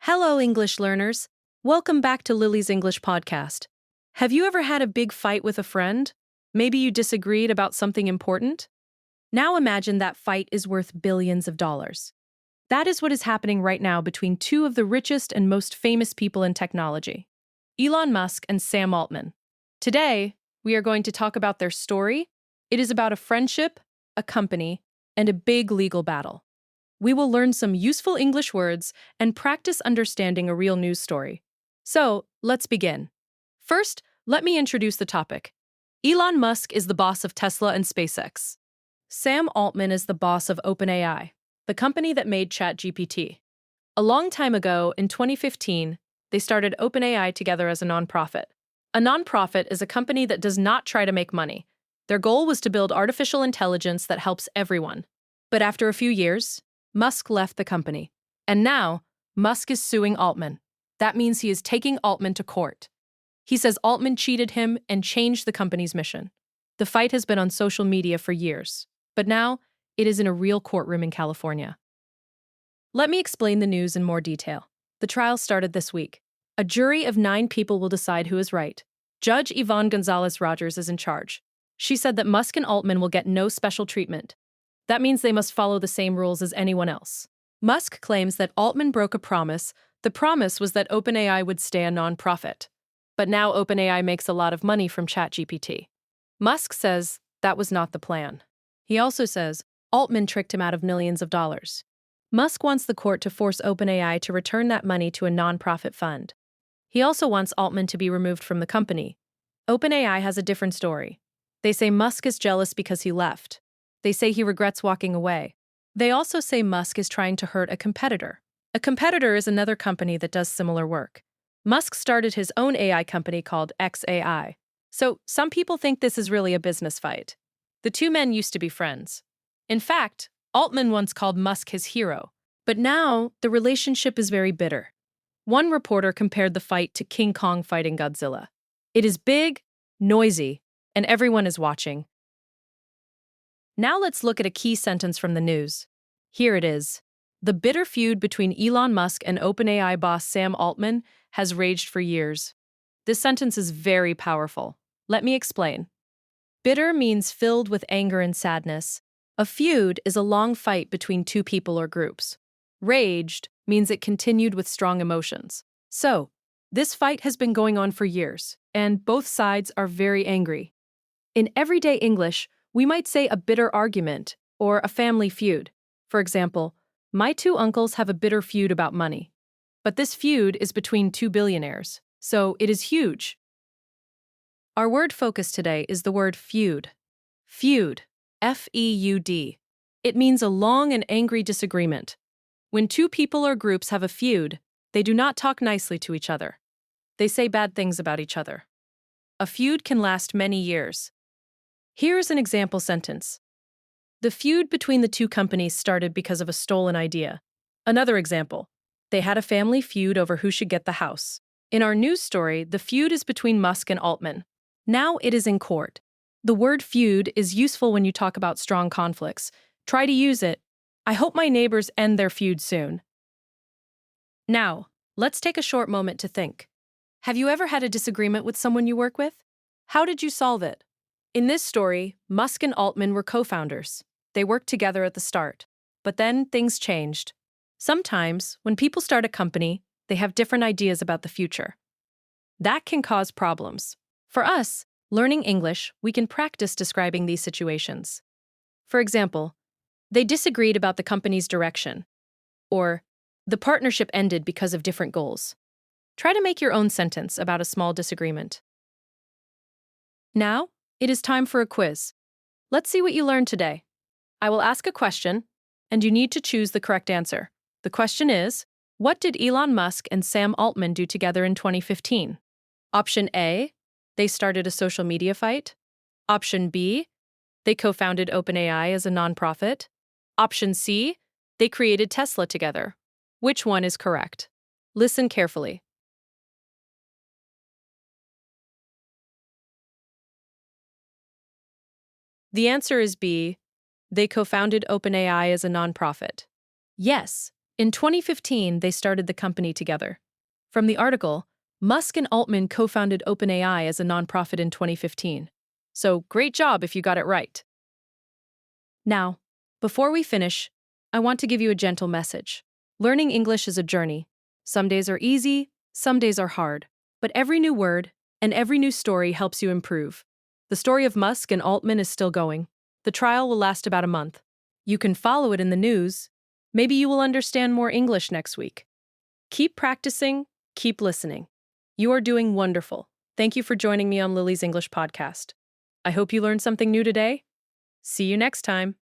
Hello, English learners. Welcome back to Lily's English podcast. Have you ever had a big fight with a friend? Maybe you disagreed about something important? Now imagine that fight is worth billions of dollars. That is what is happening right now between two of the richest and most famous people in technology, Elon Musk and Sam Altman. Today, we are going to talk about their story. It is about a friendship, a company, and a big legal battle. We will learn some useful English words and practice understanding a real news story. So, let's begin. First, let me introduce the topic. Elon Musk is the boss of Tesla and SpaceX. Sam Altman is the boss of OpenAI, the company that made ChatGPT. A long time ago, in 2015, they started OpenAI together as a nonprofit. A nonprofit is a company that does not try to make money. Their goal was to build artificial intelligence that helps everyone. But after a few years, Musk left the company. And now, Musk is suing Altman. That means he is taking Altman to court. He says Altman cheated him and changed the company's mission. The fight has been on social media for years, but now it is in a real courtroom in California. Let me explain the news in more detail. The trial started this week. A jury of 9 people will decide who is right. Judge Yvonne Gonzalez-Rogers is in charge. She said that Musk and Altman will get no special treatment. That means they must follow the same rules as anyone else. Musk claims that Altman broke a promise. The promise was that OpenAI would stay a non-profit. But now OpenAI makes a lot of money from ChatGPT. Musk says that was not the plan. He also says Altman tricked him out of millions of dollars. Musk wants the court to force OpenAI to return that money to a non-profit fund. He also wants Altman to be removed from the company. OpenAI has a different story. They say Musk is jealous because he left. They say he regrets walking away. They also say Musk is trying to hurt a competitor. A competitor is another company that does similar work. Musk started his own AI company called XAI. So some people think this is really a business fight. The two men used to be friends. In fact, Altman once called Musk his hero. But now, the relationship is very bitter. One reporter compared the fight to King Kong fighting Godzilla. It is big, noisy, and everyone is watching. Now let's look at a key sentence from the news. Here it is. The bitter feud between Elon Musk and OpenAI boss Sam Altman has raged for years. This sentence is very powerful. Let me explain. Bitter means filled with anger and sadness. A feud is a long fight between two people or groups. Raged means it continued with strong emotions. So, this fight has been going on for years, and both sides are very angry. In everyday English, we might say a bitter argument or a family feud. For example, my 2 uncles have a bitter feud about money. But this feud is between 2 billionaires, so it is huge. Our word focus today is the word feud. Feud, F-E-U-D. It means a long and angry disagreement. When 2 people or groups have a feud, they do not talk nicely to each other. They say bad things about each other. A feud can last many years. Here is an example sentence. The feud between the 2 companies started because of a stolen idea. Another example. They had a family feud over who should get the house. In our news story, the feud is between Musk and Altman. Now it is in court. The word feud is useful when you talk about strong conflicts. Try to use it. I hope my neighbors end their feud soon. Now, let's take a short moment to think. Have you ever had a disagreement with someone you work with? How did you solve it? In this story, Musk and Altman were co-founders. They worked together at the start. But then things changed. Sometimes, when people start a company, they have different ideas about the future. That can cause problems. For us, learning English, we can practice describing these situations. For example, they disagreed about the company's direction. Or, the partnership ended because of different goals. Try to make your own sentence about a small disagreement. Now, it is time for a quiz. Let's see what you learned today. I will ask a question, and you need to choose the correct answer. The question is, what did Elon Musk and Sam Altman do together in 2015? Option A, they started a social media fight. Option B, they co-founded OpenAI as a nonprofit. Option C, they created Tesla together. Which one is correct? Listen carefully. The answer is B. They co-founded OpenAI as a nonprofit. Yes, In 2015, they started the company together. From the article, Musk and Altman co-founded OpenAI as a nonprofit in 2015. So great job if you got it right. Now, before we finish, I want to give you a gentle message. Learning English is a journey. Some days are easy, some days are hard. But every new word and every new story helps you improve. The story of Musk and Altman is still going. The trial will last about a month. You can follow it in the news. Maybe you will understand more English next week. Keep practicing, keep listening. You are doing wonderful. Thank you for joining me on Lily's English podcast. I hope you learned something new today. See you next time.